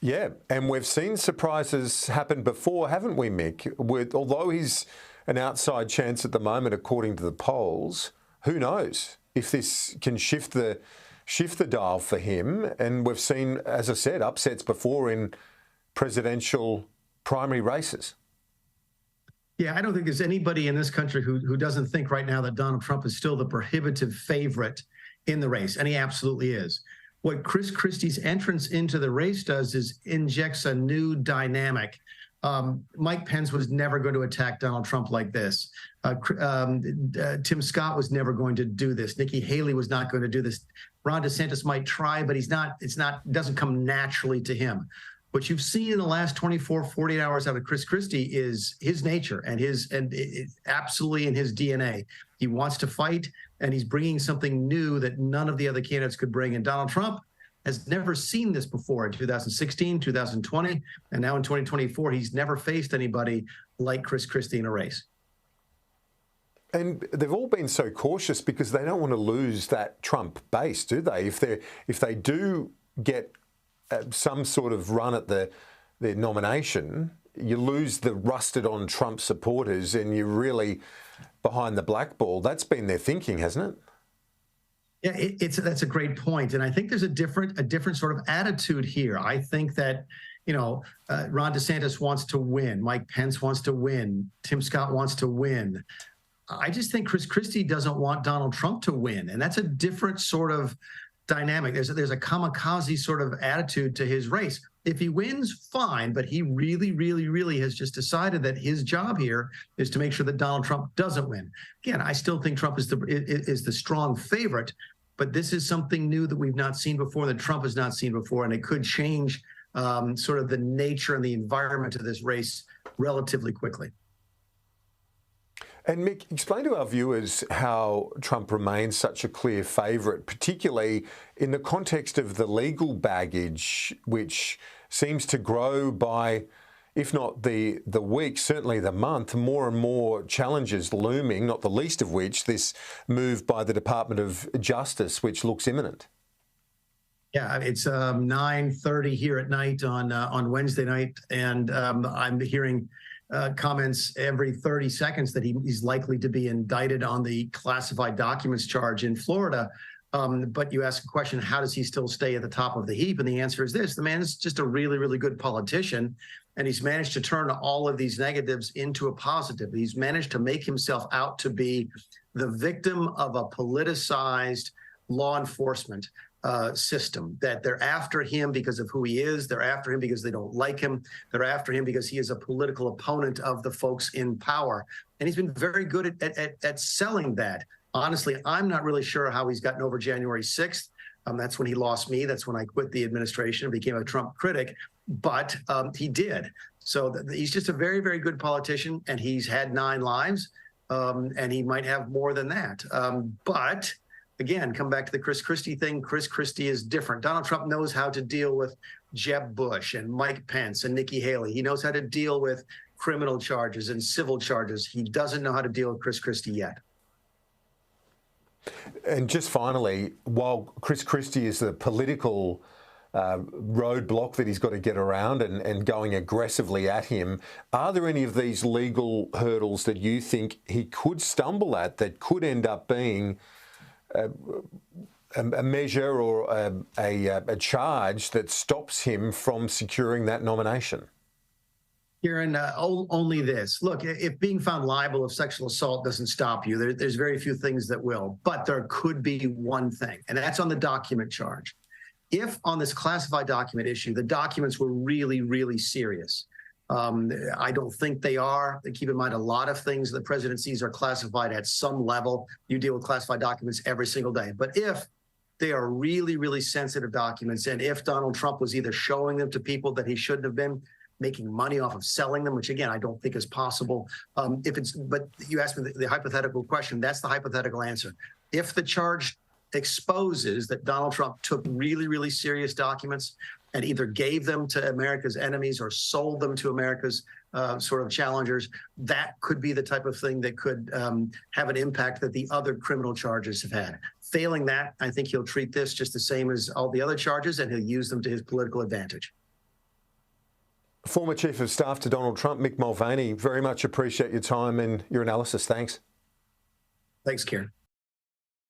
Yeah, and we've seen surprises happen before, haven't we, Mick? Although he's an outside chance at the moment, according to the polls, who knows if this can shift the dial for him? And we've seen, as I said, upsets before in presidential primary races. Yeah, I don't think there's anybody in this country who doesn't think right now that Donald Trump is still the prohibitive favorite in the race, and he absolutely is. What Chris Christie's entrance into the race does is injects a new dynamic. Mike Pence was never going to attack Donald Trump like this. Tim Scott was never going to do this. Nikki Haley was not going to do this. Ron DeSantis might try, but it doesn't come naturally to him. What you've seen in the last 24, 48 hours out of Chris Christie is his nature and absolutely in his DNA. He wants to fight, and he's bringing something new that none of the other candidates could bring. And Donald Trump has never seen this before in 2016, 2020, and now in 2024. He's never faced anybody like Chris Christie in a race. And they've all been so cautious because they don't want to lose that Trump base, do they? If they do get some sort of run at their nomination, you lose the rusted-on Trump supporters and you're really behind the black ball. That's been their thinking, hasn't it? Yeah, that's a great point, and I think there's a different sort of attitude here. I think that Ron DeSantis wants to win, Mike Pence wants to win, Tim Scott wants to win. I just think Chris Christie doesn't want Donald Trump to win, and that's a different sort of dynamic. There's a kamikaze sort of attitude to his race. If he wins, fine, but he really, really, really has just decided that his job here is to make sure that Donald Trump doesn't win. Again, I still think Trump is the strong favorite, but this is something new that we've not seen before, that Trump has not seen before, and it could change sort of the nature and the environment of this race relatively quickly. And Mick, explain to our viewers how Trump remains such a clear favourite, particularly in the context of the legal baggage, which seems to grow by, if not the week, certainly the month, more and more challenges looming, not the least of which this move by the Department of Justice, which looks imminent. Yeah, it's 9:30 here at night on Wednesday night, and I'm hearing comments every 30 seconds that he's likely to be indicted on the classified documents charge in Florida. But you ask a question, how does he still stay at the top of the heap? And the answer is this: the man is just a really, really good politician, and he's managed to turn all of these negatives into a positive. He's managed to make himself out to be the victim of a politicized law enforcement system, that they're after him because of who he is. They're after him because they don't like him. They're after him because he is a political opponent of the folks in power. And he's been very good at selling that. Honestly, I'm not really sure how he's gotten over January 6th. That's when he lost me. That's when I quit the administration and became a Trump critic. But he did. So he's just a very, very good politician, and he's had 9 lives, and he might have more than that. But again, come back to the Chris Christie thing. Chris Christie is different. Donald Trump knows how to deal with Jeb Bush and Mike Pence and Nikki Haley. He knows how to deal with criminal charges and civil charges. He doesn't know how to deal with Chris Christie yet. And just finally, while Chris Christie is the political roadblock that he's got to get around and going aggressively at him, are there any of these legal hurdles that you think he could stumble at that could end up being a measure or a charge that stops him from securing that nomination? Kieran, only this. Look, if being found liable of sexual assault doesn't stop you, there's very few things that will. But there could be one thing, and that's on the document charge. If on this classified document issue, the documents were really, really serious, I don't think they are. Keep in mind, a lot of things the president sees are classified at some level. You deal with classified documents every single day. But if they are really, really sensitive documents, and if Donald Trump was either showing them to people that he shouldn't have been, making money off of selling them, which again, I don't think is possible. But you asked me the hypothetical question, that's the hypothetical answer. If the charge exposes that Donald Trump took really, really serious documents and either gave them to America's enemies or sold them to America's sort of challengers, that could be the type of thing that could have an impact that the other criminal charges have had. Failing that, I think he'll treat this just the same as all the other charges, and he'll use them to his political advantage. Former Chief of Staff to Donald Trump, Mick Mulvaney, very much appreciate your time and your analysis. Thanks. Thanks, Kieran.